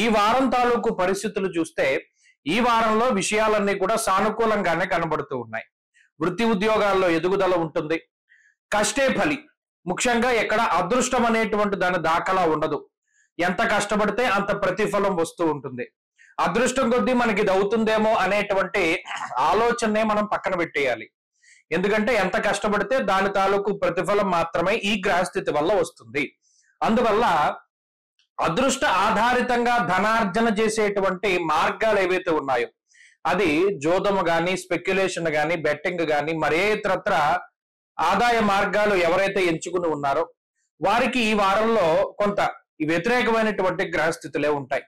ఈ వారం తాలూకు పరిస్థితులు చూస్తే ఈ వారంలో విషయాలన్నీ కూడా సానుకూలంగానే కనబడుతూ ఉన్నాయి. వృత్తి ఉద్యోగాల్లో ఎదుగుదల ఉంటుంది. కష్టే ఫలి, ముఖ్యంగా ఎక్కడ అదృష్టం అనేటువంటి దాని దాఖలా ఉండదు. ఎంత కష్టపడితే అంత ప్రతిఫలం వస్తూ ఉంటుంది. అదృష్టం కొద్దీ మనకి ఇది అవుతుందేమో అనేటువంటి ఆలోచనే మనం పక్కన పెట్టేయాలి. ఎందుకంటే ఎంత కష్టపడితే దాని తాలూకు ప్రతిఫలం మాత్రమే ఈ గ్రహస్థితి వల్ల వస్తుంది. అందువల్ల అదృష్ట ఆధారితంగా ధనార్జన చేసేటువంటి మార్గాలు ఏవైతే ఉన్నాయో, అది జోదము గాని, స్పెక్యులేషన్ గాని, బెట్టింగ్ గాని, మరే ఇతరత్ర ఆదాయ మార్గాలు ఎవరైతే ఎంచుకుని ఉన్నారో వారికి ఈ వారంలో కొంత వ్యతిరేకమైనటువంటి గ్రహస్థితులే ఉంటాయి.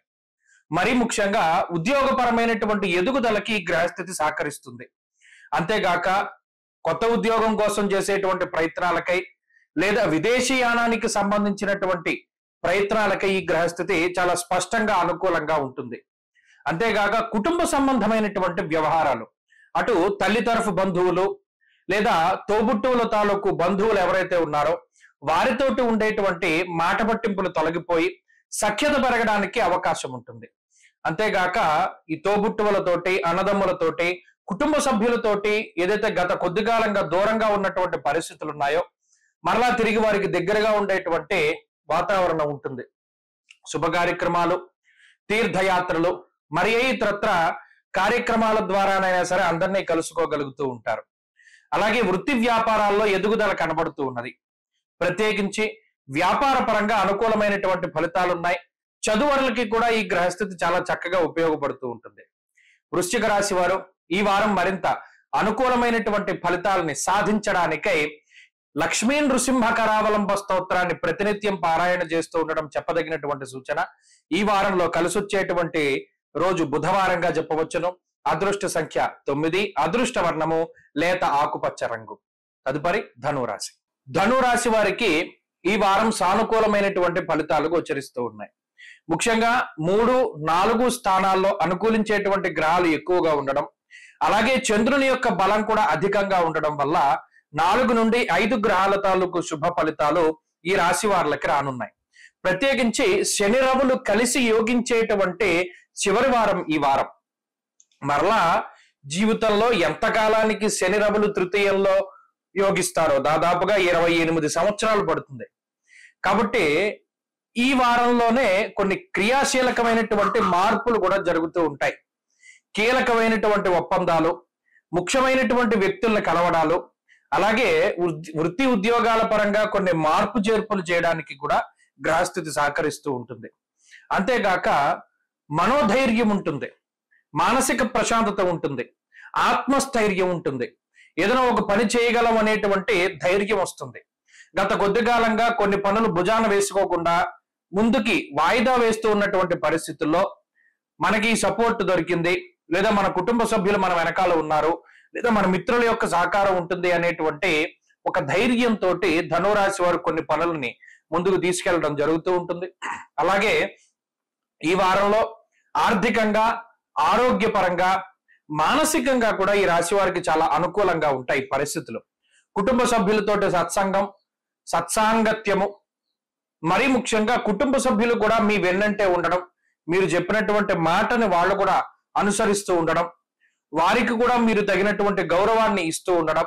మరీ ముఖ్యంగా ఉద్యోగపరమైనటువంటి ఎదుగుదలకి ఈ గ్రహస్థితి సహకరిస్తుంది. అంతేగాక కొత్త ఉద్యోగం కోసం చేసేటువంటి ప్రయత్నాలకై లేదా విదేశీయానానికి సంబంధించినటువంటి ప్రయత్నాలకై ఈ గ్రహస్థితి చాలా స్పష్టంగా అనుకూలంగా ఉంటుంది. అంతేగాక కుటుంబ సంబంధమైనటువంటి వ్యవహారాలు, అటు తల్లి తరఫు బంధువులు లేదా తోబుట్టువుల తాలూకు బంధువులు ఎవరైతే ఉన్నారో వారితోటి ఉండేటువంటి మాట పట్టింపులు తొలగిపోయి సఖ్యత పెరగడానికి అవకాశం ఉంటుంది. అంతేగాక ఈ తోబుట్టువులతోటి, అన్నదమ్ములతోటి, కుటుంబ సభ్యులతోటి ఏదైతే గత కొద్ది కాలంగా దూరంగా ఉన్నటువంటి పరిస్థితులు ఉన్నాయో మరలా తిరిగి వారికి దగ్గరగా ఉండేటువంటి వాతావరణం ఉంటుంది. శుభ కార్యక్రమాలు, తీర్థయాత్రలు, మరి ఇతరత్ర కార్యక్రమాల ద్వారానైనా సరే అందరినీ కలుసుకోగలుగుతూ ఉంటారు. అలాగే వృత్తి వ్యాపారాల్లో ఎదుగుదల కనబడుతూ ఉన్నది. ప్రత్యేకించి వ్యాపార పరంగా అనుకూలమైనటువంటి ఫలితాలు ఉన్నాయి. చదువులకి కూడా ఈ గ్రహస్థితి చాలా చక్కగా ఉపయోగపడుతూ ఉంటుంది. వృశ్చిక రాశి వారు ఈ వారం మరింత అనుకూలమైనటువంటి ఫలితాలని సాధించడానికై లక్ష్మీ నృసింహ కరావలంబ స్తోత్రాన్ని ప్రతినిత్యం పారాయణ చేస్తూ ఉండడం చెప్పదగినటువంటి సూచన. ఈ వారంలో కలిసొచ్చేటువంటి రోజు బుధవారంగా చెప్పవచ్చును. అదృష్ట సంఖ్య 9, అదృష్ట వర్ణము లేత ఆకుపచ్చ రంగు. తదుపరి ధనురాశి. ధనురాశి వారికి ఈ వారం సానుకూలమైనటువంటి ఫలితాలు గోచరిస్తూ ఉన్నాయి. ముఖ్యంగా 3, 4 స్థానాల్లో అనుకూలించేటువంటి గ్రహాలు ఎక్కువగా ఉండడం, అలాగే చంద్రుని యొక్క బలం కూడా అధికంగా ఉండడం వల్ల 4 నుండి 5 గ్రహాల తాలూకు శుభ ఫలితాలు ఈ రాశి వారులకి రానున్నాయి. ప్రత్యేకించి శని రవులు కలిసి యోగించేటువంటి చివరి వారం ఈ వారం. మరలా జీవితంలో ఎంతకాలానికి శని రవులు తృతీయంలో యోగిస్తారో దాదాపుగా 28 సంవత్సరాలు పడుతుంది. కాబట్టి ఈ వారంలోనే కొన్ని క్రియాశీలకమైనటువంటి మార్పులు కూడా జరుగుతూ ఉంటాయి. కీలకమైనటువంటి ఒప్పందాలు, ముఖ్యమైనటువంటి వ్యక్తులను కలవడాలు, అలాగే వృత్తి ఉద్యోగాల పరంగా కొన్ని మార్పు చేర్పులు చేయడానికి కూడా గ్రహస్థితి సహకరిస్తూ ఉంటుంది. అంతేగాక మనోధైర్యం ఉంటుంది, మానసిక ప్రశాంతత ఉంటుంది, ఆత్మస్థైర్యం ఉంటుంది, ఏదైనా ఒక పని చేయగలం అనేటువంటి ధైర్యం వస్తుంది. గత కొద్ది కాలంగా కొన్ని పనులు భుజాన వేసుకోకుండా ముందుకి వాయిదా వేస్తూ ఉన్నటువంటి పరిస్థితుల్లో మనకి సపోర్ట్ దొరికింది, లేదా మన కుటుంబ సభ్యులు మన వెనకాల ఉన్నారు, లేదా మన మిత్రుల యొక్క సహకారం ఉంటుంది అనేటువంటి ఒక ధైర్యంతో ధనురాశి వారు కొన్ని పనులని ముందుకు తీసుకెళ్లడం జరుగుతూ ఉంటుంది. అలాగే ఈ వారంలో ఆర్థికంగా, ఆరోగ్యపరంగా, మానసికంగా కూడా ఈ రాశి వారికి చాలా అనుకూలంగా ఉంటాయి పరిస్థితులు. కుటుంబ సభ్యులతోటి సత్సంగం, సత్సాంగత్యము, మరీ ముఖ్యంగా కుటుంబ సభ్యులు కూడా మీ వెన్నంటే ఉండడం, మీరు చెప్పినటువంటి మాటని వాళ్ళు కూడా అనుసరిస్తూ ఉండడం, వారికి కూడా మీరు తగినటువంటి గౌరవాన్ని ఇస్తూ ఉండడం,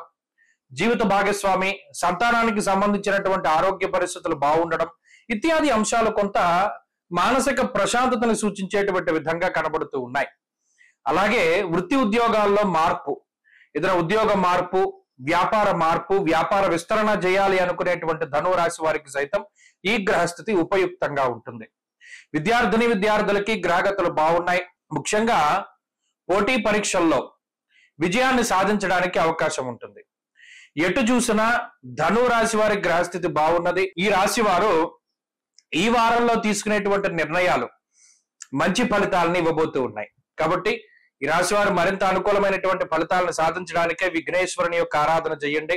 జీవిత భాగస్వామి, సంతానానికి సంబంధించినటువంటి ఆరోగ్య పరిస్థితులు బాగుండడం ఇత్యాది అంశాలు కొంత మానసిక ప్రశాంతతను సూచించేటువంటి విధంగా కనబడుతూ ఉన్నాయి. అలాగే వృత్తి ఉద్యోగాల్లో మార్పు, ఏదైనా ఉద్యోగ మార్పు, వ్యాపార మార్పు, వ్యాపార విస్తరణ చేయాలి అనుకునేటువంటి ధనురాశి వారికి సైతం ఈ గ్రహస్థితి ఉపయుక్తంగా ఉంటుంది. విద్యార్థులకి గ్రహగతులు బాగున్నాయి. ముఖ్యంగా పోటీ పరీక్షల్లో విజయాన్ని సాధించడానికి అవకాశం ఉంటుంది. ఎటు చూసినా ధనురాశి వారి గ్రహస్థితి బాగున్నది. ఈ రాశి వారు ఈ వారంలో తీసుకునేటువంటి నిర్ణయాలు మంచి ఫలితాలను ఇవ్వబోతూ ఉన్నాయి. కాబట్టి ఈ రాశి వారు మరింత అనుకూలమైనటువంటి ఫలితాలను సాధించడానికే విఘ్నేశ్వరుని యొక్క ఆరాధన చేయండి.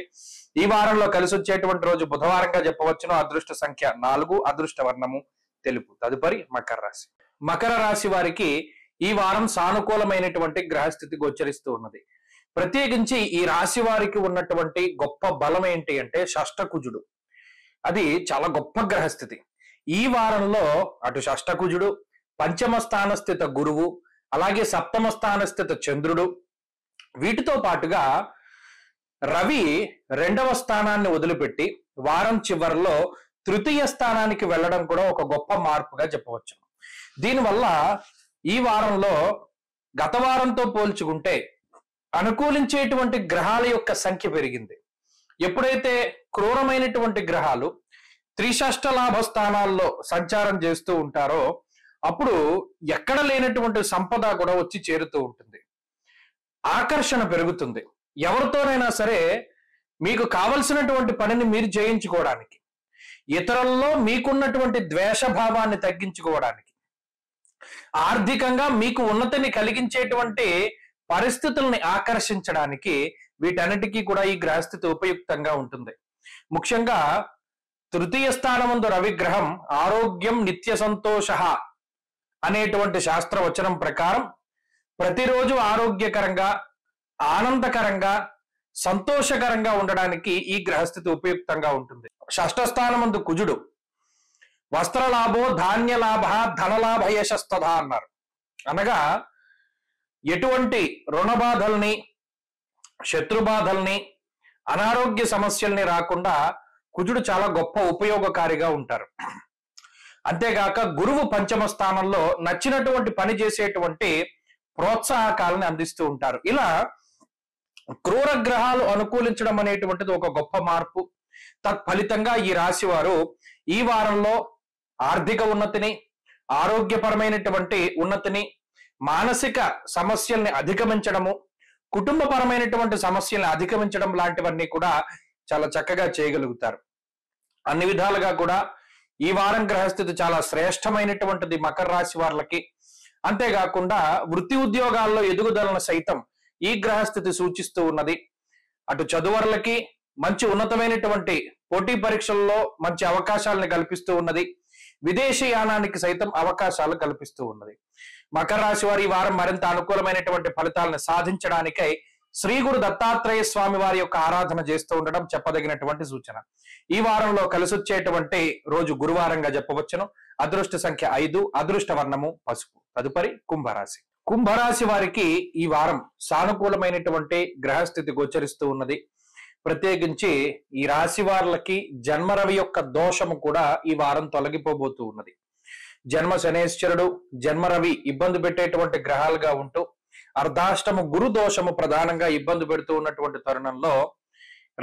ఈ వారంలో కలిసి వచ్చేటువంటి రోజు బుధవారంగా చెప్పవచ్చును. అదృష్ట సంఖ్య 4, అదృష్ట వర్ణము తెలుపు. తదుపరి మకర రాశి. మకర రాశి వారికి ఈ వారం సానుకూలమైనటువంటి గ్రహస్థితి గోచరిస్తూ ఉన్నది. ప్రత్యేకించి ఈ రాశి వారికి ఉన్నటువంటి గొప్ప బలం ఏంటి అంటే షష్టకుజుడు. అది చాలా గొప్ప గ్రహస్థితి. ఈ వారంలో అటు షష్టకుజుడు, పంచమ స్థాన స్థిత గురువు, అలాగే సప్తమ స్థాన స్థిత చంద్రుడు, వీటితో పాటుగా రవి 2వ స్థానాన్ని వదిలిపెట్టి వారం చివరిలో తృతీయ స్థానానికి వెళ్ళడం కూడా ఒక గొప్ప మార్పుగా చెప్పవచ్చు. దీనివల్ల ఈ వారంలో గత వారంతో పోల్చుకుంటే అనుకూలించేటువంటి గ్రహాల యొక్క సంఖ్య పెరిగింది. ఎప్పుడైతే క్రూరమైనటువంటి గ్రహాలు త్రిషష్ట లాభ స్థానాల్లో సంచారం చేస్తూ ఉంటారో అప్పుడు ఎక్కడ లేనటువంటి సంపద కూడా వచ్చి చేరుతూ ఉంటుంది, ఆకర్షణ పెరుగుతుంది. ఎవరితోనైనా సరే మీకు కావలసినటువంటి పనిని మీరు చేయించుకోవడానికి, ఇతరుల్లో మీకున్నటువంటి ద్వేషభావాన్ని తగ్గించుకోవడానికి, ఆర్థికంగా మీకు ఉన్నతిని కలిగించేటువంటి పరిస్థితుల్ని ఆకర్షించడానికి వీటన్నిటికీ కూడా ఈ గ్రహస్థితి ఉపయుక్తంగా ఉంటుంది. ముఖ్యంగా తృతీయ స్థానమందు రవిగ్రహం ఆరోగ్యం నిత్య సంతోష అనేటువంటి శాస్త్రవచనం ప్రకారం ప్రతిరోజు ఆరోగ్యకరంగా, ఆనందకరంగా, సంతోషకరంగా ఉండడానికి ఈ గ్రహస్థితి ఉపయుక్తంగా ఉంటుంది. షష్ఠ స్థానమందు కుజుడు వస్త్రలాభో ధాన్యలాభ ధనలాభ యశస్తథ అన్నారు. అనగా ఎటువంటి రుణ బాధల్ని, శత్రుబాధల్ని, అనారోగ్య సమస్యల్ని రాకుండా కుజుడు చాలా గొప్ప ఉపయోగకారిగా ఉంటారు. అంతేగాక గురువు పంచమ స్థానంలో నచ్చినటువంటి పని చేసేటువంటి ప్రోత్సాహకాలను అందిస్తూ ఉంటారు. ఇలా క్రూర గ్రహాలు అనుకూలించడం అనేటువంటిది ఒక గొప్ప మార్పు. తత్ఫలితంగా ఈ రాశి వారు ఈ వారంలో ఆర్థిక ఉన్నతిని, ఆరోగ్యపరమైనటువంటి ఉన్నతిని, మానసిక సమస్యల్ని అధిగమించడము, కుటుంబపరమైనటువంటి సమస్యల్ని అధిగమించడం లాంటివన్నీ కూడా చాలా చక్కగా చేయగలుగుతారు. అన్ని విధాలుగా కూడా ఈ వారం గ్రహస్థితి చాలా శ్రేష్టమైనటువంటిది మకర రాశి వారికి. అంతేకాకుండా వృత్తి ఉద్యోగాల్లో ఎదుగుదలను సైతం ఈ గ్రహస్థితి సూచిస్తూ ఉన్నది. అటు చదువర్లకి మంచి ఉన్నతమైనటువంటి పోటీ పరీక్షల్లో మంచి అవకాశాలను కల్పిస్తూ ఉన్నది. విదేశీయానానికి సైతం అవకాశాలు కల్పిస్తూ ఉన్నది. మకర రాశి వారి ఈ వారం మరింత అనుకూలమైనటువంటి ఫలితాలను సాధించడానికై శ్రీ గురు దత్తాత్రేయ స్వామి వారి యొక్క ఆరాధన చేస్తూ ఉండడం చెప్పదగినటువంటి సూచన. ఈ వారంలో కలిసొచ్చేటువంటి రోజు గురువారంగా చెప్పవచ్చును. అదృష్ట సంఖ్య 5, అదృష్ట వర్ణము పసుపు. తదుపరి కుంభరాశి. కుంభరాశి వారికి ఈ వారం సానుకూలమైనటువంటి గ్రహస్థితి గోచరిస్తూ ఉన్నది. ప్రత్యేకించి ఈ రాశి వారికి జన్మరవి యొక్క దోషము కూడా ఈ వారం తొలగిపోబోతూ ఉన్నది. జన్మ శనేశ్వరుడు, జన్మరవి ఇబ్బంది పెట్టేటువంటి గ్రహాలుగా ఉంటూ అర్ధాష్టమ గురు దోషము ప్రధానంగా ఇబ్బంది పెడుతూ ఉన్నటువంటి తరుణంలో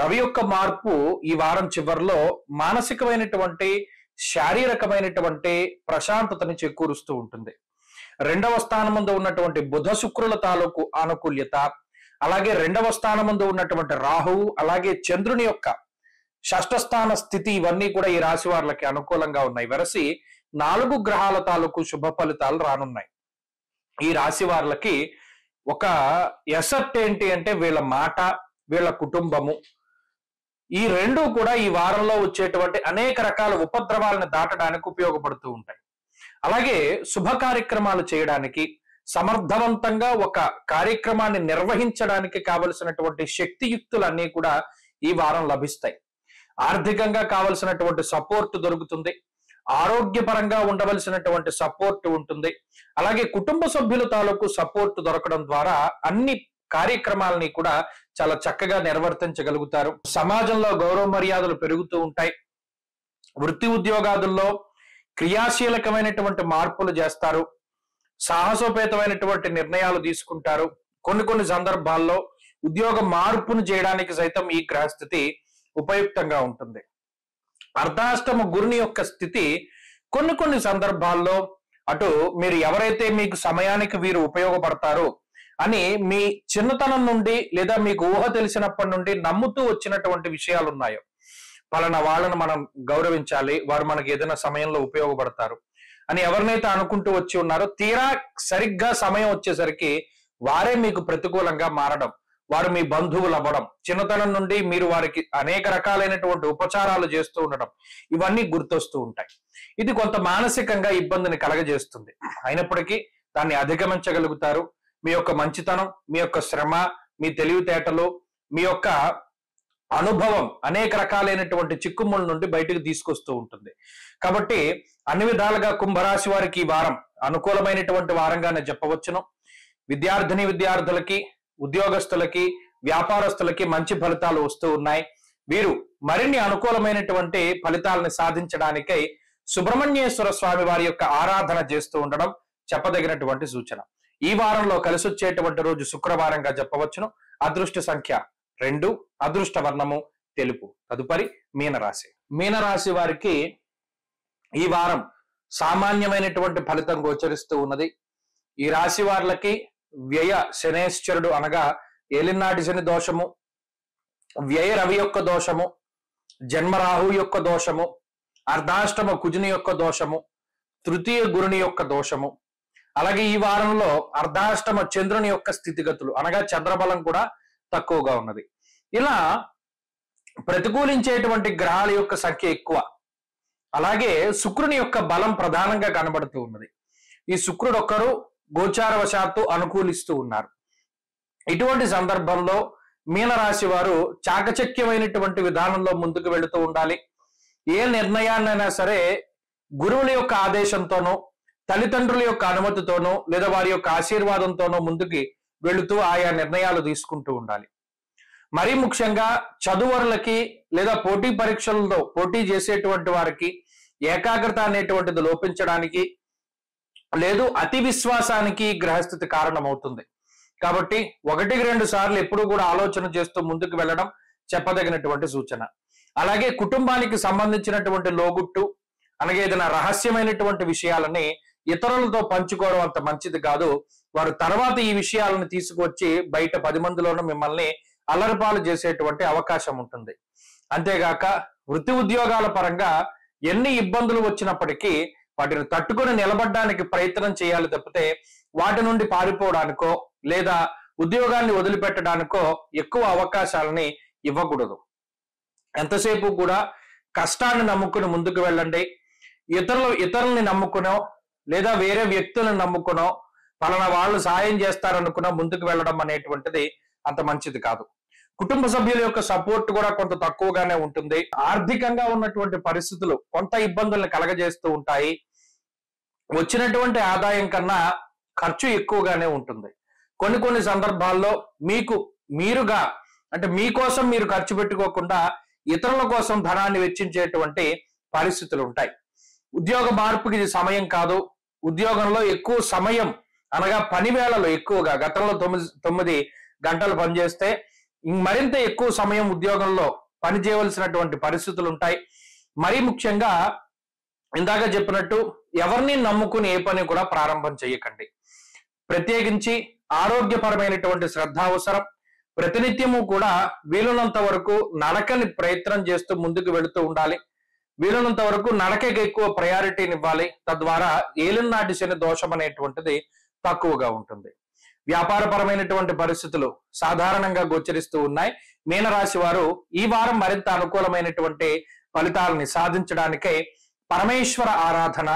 రవి యొక్క మార్పు ఈ వారం చివరిలో మానసికమైనటువంటి శారీరకమైనటువంటి ప్రశాంతతని చేకూరుస్తూ ఉంటుంది. 2వ స్థానమందు ఉన్నటువంటి బుధ శుక్రుల తాలూకు ఆనుకూల్యత, అలాగే 2వ స్థానమందు ఉన్నటువంటి రాహువు, అలాగే చంద్రుని యొక్క షష్ఠస్థాన స్థితి, ఇవన్నీ కూడా ఈ రాశి వారికి అనుకూలంగా ఉన్నాయి. వెరసి 4 గ్రహాల తాలూకు శుభ ఫలితాలు రానున్నాయి. ఈ రాశి వారికి ఒక ఎసెట్ ఏంటి అంటే వీళ్ళ మాట, వీళ్ళ కుటుంబము, ఈ రెండు కూడా ఈ వారంలో వచ్చేటువంటి అనేక రకాల ఉపద్రవాలను దాటడానికి ఉపయోగపడుతూ ఉంటాయి. అలాగే శుభ కార్యక్రమాలు చేయడానికి, సమర్థవంతంగా ఒక కార్యక్రమాన్ని నిర్వహించడానికి కావలసినటువంటి శక్తియుక్తులన్నీ కూడా ఈ వారం లభిస్తాయి. ఆర్థికంగా కావలసినటువంటి సపోర్ట్ దొరుకుతుంది. ఆరోగ్యపరంగా ఉండవలసినటువంటి సపోర్ట్ ఉంటుంది. అలాగే కుటుంబ సభ్యుల తాలూకు సపోర్ట్ దొరకడం ద్వారా అన్ని కార్యక్రమాలని కూడా చాలా చక్కగా నిర్వర్తించగలుగుతారు. సమాజంలో గౌరవ మర్యాదలు పెరుగుతూ ఉంటాయి. వృత్తి ఉద్యోగాదుల్లో క్రియాశీలకమైనటువంటి మార్పులు చేస్తారు. సాహసోపేతమైనటువంటి నిర్ణయాలు తీసుకుంటారు. కొన్ని సందర్భాల్లో ఉద్యోగ మార్పును చేయడానికి సైతం ఈ గ్రహస్థితి ఉపయుక్తంగా ఉంటుంది. అర్ధాష్టమ గురుని యొక్క స్థితి కొన్ని సందర్భాల్లో అటు మీరు ఎవరైతే మీకు సమయానికి వీరు ఉపయోగపడతారో అని మీ చిన్నతనం నుండి లేదా మీకు ఊహ తెలిసినప్పటి నుండి నమ్ముతూ వచ్చినటువంటి విషయాలు ఉన్నాయో, పలానా వాళ్ళను మనం గౌరవించాలి, వారు మనకి ఏదైనా సమయంలో ఉపయోగపడతారు అని ఎవరినైతే అనుకుంటూ వచ్చి ఉన్నారో, తీరా సరిగ్గా సమయం వచ్చేసరికి వారే మీకు ప్రతికూలంగా మారడం, వారు మీ బంధువులు అవ్వడం, చిన్నతనం నుండి మీరు వారికి అనేక రకాలైనటువంటి ఉపచారాలు చేస్తూ ఉండడం, ఇవన్నీ గుర్తొస్తూ ఉంటాయి. ఇది కొంత మానసికంగా ఇబ్బందిని కలగజేస్తుంది. అయినప్పటికీ దాన్ని అధిగమించగలుగుతారు. మీ యొక్క మంచితనం, మీ యొక్క శ్రమ, మీ తెలివితేటలు, మీ యొక్క అనుభవం అనేక రకాలైనటువంటి చిక్కుముల నుండి బయటకు తీసుకొస్తూ ఉంటుంది. కాబట్టి అన్ని విధాలుగా కుంభరాశి వారికి ఈ వారం అనుకూలమైనటువంటి వారంగానే చెప్పవచ్చును. విద్యార్థులకి, ఉద్యోగస్తులకి, వ్యాపారస్తులకి మంచి ఫలితాలు వస్తూ ఉన్నాయి. వీరు మరిన్ని అనుకూలమైనటువంటి ఫలితాలను సాధించడానికై సుబ్రహ్మణ్యేశ్వర స్వామి వారి యొక్క ఆరాధన చేస్తూ ఉండడం చెప్పదగినటువంటి సూచన. ఈ వారంలో కలిసొచ్చేటువంటి రోజు శుక్రవారంగా చెప్పవచ్చును. అదృష్ట సంఖ్య 2, అదృష్ట వర్ణము తెలుపు. తదుపరి మీనరాశి. మీనరాశి వారికి ఈ వారం సామాన్యమైనటువంటి ఫలితం గోచరిస్తూ ఉన్నది. ఈ రాశి వారికి వ్యయ శనేశ్వరుడు అనగా ఏలినాటి శని దోషము, వ్యయ రవి యొక్క దోషము, జన్మరాహు యొక్క దోషము, అర్ధాష్టమ కుజుని యొక్క దోషము, తృతీయ గురుని యొక్క దోషము, అలాగే ఈ వారంలో అర్ధాష్టమ చంద్రుని యొక్క స్థితిగతులు అనగా చంద్రబలం కూడా తక్కువగా ఉన్నది. ఇలా ప్రతికూలించేటువంటి గ్రహాల యొక్క సంఖ్య ఎక్కువ. అలాగే శుక్రుని యొక్క బలం ప్రధానంగా కనబడుతూ ఉన్నది. ఈ శుక్రుడు ఒక్కరు గోచారవశాత్తు అనుకూలిస్తూ ఉన్నారు. ఇటువంటి సందర్భంలో మీనరాశి వారు చాకచక్యమైనటువంటి విధానంలో ముందుకు వెళుతూ ఉండాలి. ఏ నిర్ణయాన్నైనా సరే గురువుల యొక్క ఆదేశంతోనో, తల్లిదండ్రుల యొక్క అనుమతితోనో, లేదా వారి యొక్క ఆశీర్వాదంతోనో ముందుకి వెళుతూ ఆయా నిర్ణయాలు తీసుకుంటూ ఉండాలి. మరీ ముఖ్యంగా చదువరులకి లేదా పోటీ పరీక్షల్లో పోటీ చేసేటువంటి వారికి ఏకాగ్రత అనేటువంటిది లోపించడానికి లేదు అతి విశ్వాసానికి గ్రహస్థితి కారణమవుతుంది. కాబట్టి 1-2 సార్లు ఎప్పుడు కూడా ఆలోచన చేస్తూ ముందుకు వెళ్ళడం చెప్పదగినటువంటి సూచన. అలాగే కుటుంబానికి సంబంధించినటువంటి లోగుట్టు అలాగే ఏదైనా రహస్యమైనటువంటి విషయాలని ఇతరులతో పంచుకోవడం అంత మంచిది కాదు. వారు తర్వాత ఈ విషయాలను తీసుకొచ్చి బయట 10 మందిలోనూ మిమ్మల్ని అల్లరిపాలు చేసేటువంటి అవకాశం ఉంటుంది. అంతేగాక వృత్తి ఉద్యోగాల పరంగా ఎన్ని ఇబ్బందులు వచ్చినప్పటికీ వాటిని తట్టుకొని నిలబడడానికి ప్రయత్నం చేయాలి తప్పితే వాటి నుండి పారిపోవడానికో లేదా ఉద్యోగాన్ని వదిలిపెట్టడానికో ఎక్కువ అవకాశాలని ఇవ్వకూడదు. ఎంతసేపు కూడా కష్టాన్ని నమ్ముకుని ముందుకు వెళ్ళండి. ఇతరుల్ని నమ్ముకునో లేదా వేరే వ్యక్తులను నమ్ముకునో పలానా వాళ్ళు సాయం చేస్తారనుకున్నా ముందుకు వెళ్ళడం అనేటువంటిది అంత మంచిది కాదు. కుటుంబ సభ్యుల యొక్క సపోర్ట్ కూడా కొంత తక్కువగానే ఉంటుంది. ఆర్థికంగా ఉన్నటువంటి పరిస్థితులు కొంత ఇబ్బందులను కలగజేస్తూ ఉంటాయి. వచ్చినటువంటి ఆదాయం కన్నా ఖర్చు ఎక్కువగానే ఉంటుంది. కొన్ని సందర్భాల్లో మీరుగా అంటే మీకోసం మీరు ఖర్చు పెట్టుకోకుండా ఇతరుల కోసం ధనాన్ని వెచ్చించేటువంటి పరిస్థితులు ఉంటాయి. ఉద్యోగ మార్పుకి ఇది సమయం కాదు. ఉద్యోగంలో ఎక్కువ సమయం అనగా పని వేళలు ఎక్కువగా గతంలో 9 గంటలు పనిచేస్తే మరింత ఎక్కువ సమయం ఉద్యోగంలో పని చేయవలసినటువంటి పరిస్థితులు ఉంటాయి. మరీ ముఖ్యంగా ఇందాక చెప్పినట్టు ఎవరిని నమ్ముకుని ఏ పని కూడా ప్రారంభం చేయకండి. ప్రత్యేకించి ఆరోగ్యపరమైనటువంటి శ్రద్ధ అవసరం. ప్రతినిత్యము కూడా వీలున్నంత వరకు నడకని ప్రయత్నం చేస్తూ ముందుకు వెళుతూ ఉండాలి. వీలున్నంత వరకు నడకకి ఎక్కువ ప్రయారిటీని ఇవ్వాలి. తద్వారా ఏలినాటి శని దోషం అనేటువంటిది తక్కువగా ఉంటుంది. వ్యాపారపరమైనటువంటి పరిస్థితులు సాధారణంగా గోచరిస్తూ ఉన్నాయి. మీనరాశి వారు ఈ వారం మరింత అనుకూలమైనటువంటి ఫలితాలని సాధించడానికై పరమేశ్వర ఆరాధన,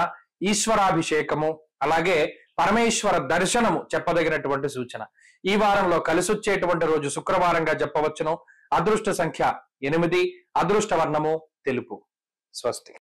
ఈశ్వరాభిషేకము, అలాగే పరమేశ్వర దర్శనము చెప్పదగినటువంటి సూచన. ఈ వారంలో కలిసి వచ్చేటువంటి రోజు శుక్రవారంగా చెప్పవచ్చును. అదృష్ట సంఖ్య 8, అదృష్ట వర్ణము తెలుపు. స్వస్తి.